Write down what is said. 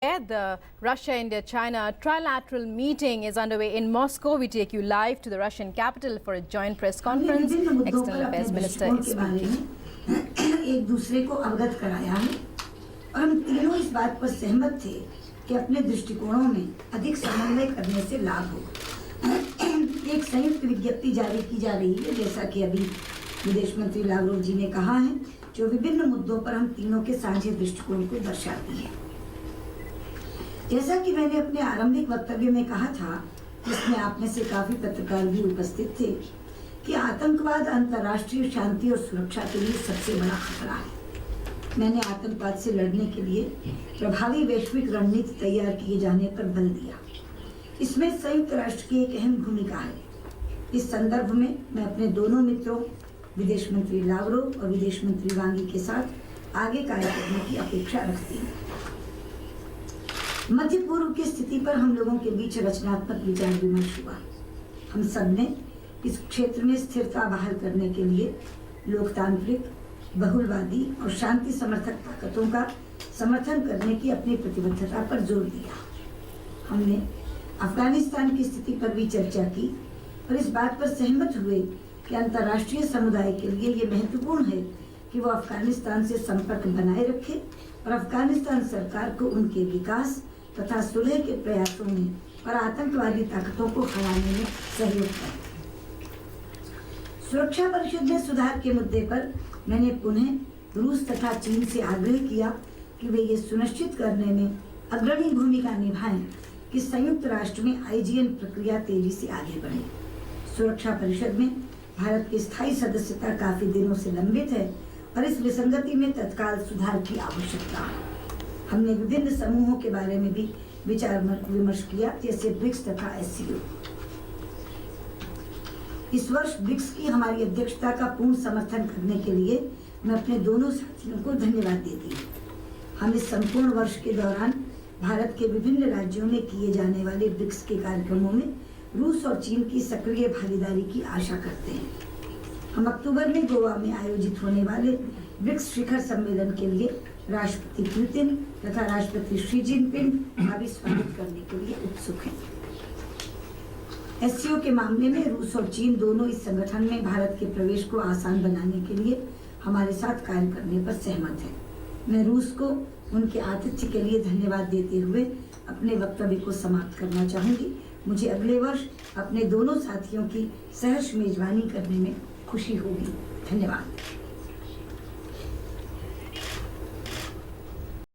The Russia-India-China trilateral meeting is underway in Moscow. We take you live to the Russian capital for a joint press conference. External Affairs Minister is speaking. एक दूसरे को अवगत कराया है और हम तीनों इस बात पर सहमत थे कि अपने दृष्टिकोणों में अधिक समन्वय करने से लाभ होगा। एक संयुक्त विज्ञप्ति जारी की जा रही है, जैसा कि अभी विदेश मंत्री लावरोव जी ने कहा है, जो विभिन्न मुद्दों पर हम तीनों के साझे दृष्टिकोण को दर्शाती है। जैसा कि मैंने अपने आरंभिक वक्तव्य में कहा था, जिसमें आप में से काफी पत्रकार भी उपस्थित थे, कि आतंकवाद अंतर्राष्ट्रीय शांति और सुरक्षा के लिए सबसे बड़ा खतरा है। मैंने आतंकवाद से लड़ने के लिए प्रभावी वैश्विक रणनीति तैयार किए जाने पर बल दिया। इसमें संयुक्त राष्ट्र की एक अहम भूमिका है। इस संदर्भ में मैं अपने दोनों मित्रों विदेश मंत्री लावरोव और विदेश मंत्री वांगी के साथ आगे कार्य करने की अपेक्षा रखती हूँ। मध्य पूर्व की स्थिति पर हम लोगों के बीच रचनात्मक विचार विमर्श हुआ। हम सब ने इस क्षेत्र में स्थिरता बहाल करने के लिए लोकतांत्रिक, बहुलवादी और शांति समर्थक ताकतों का समर्थन करने की अपनी प्रतिबद्धता पर जोर दिया। हमने अफगानिस्तान की स्थिति पर भी चर्चा की और इस बात पर सहमत हुए कि अंतर्राष्ट्रीय समुदाय के लिए ये महत्वपूर्ण है कि वो अफगानिस्तान से संपर्क बनाए रखे और अफगानिस्तान सरकार को उनके विकास तथा सुलह के प्रयासों में और आतंकवादी ताकतों को हराने में सहयोग करें। सुरक्षा परिषद में सुधार के मुद्दे पर मैंने पुनः रूस तथा चीन से आग्रह किया कि वे ये सुनिश्चित करने में अग्रणी भूमिका निभाएं कि संयुक्त राष्ट्र में आईजीएन प्रक्रिया तेजी से आगे बढ़े। सुरक्षा परिषद में भारत की स्थायी सदस्यता काफी दिनों से लंबित है और इस विसंगति में तत्काल सुधार की आवश्यकता है। हमने विभिन्न समूहों के बारे में भी विचार विमर्श किया, जैसे ब्रिक्स तथा एससीओ। इस वर्ष ब्रिक्स की हमारी अध्यक्षता का पूर्ण समर्थन करने के लिए मैं अपने दोनों साथियों को धन्यवाद देती हूँ। हम इस संपूर्ण वर्ष के दौरान भारत के विभिन्न राज्यों में किए जाने वाले ब्रिक्स के कार्यक्रमों में रूस और चीन की सक्रिय भागीदारी की आशा करते हैं। हम अक्टूबर में गोवा में आयोजित होने वाले ब्रिक्स शिखर सम्मेलन के लिए राष्ट्रपति पुतिन तथा राष्ट्रपति शी जिनपिंग का भी स्वागत करने के लिए उत्सुक हैं। एससीओ के मामले में रूस और चीन दोनों इस संगठन में भारत के प्रवेश को आसान बनाने के लिए हमारे साथ कार्य करने पर सहमत हैं। मैं रूस को उनके आतिथ्य के लिए धन्यवाद देते हुए अपने वक्तव्य को समाप्त करना चाहूंगी। मुझे अगले वर्ष अपने दोनों साथियों की सहर्ष मेजबानी करने में खुशी होगी। धन्यवाद।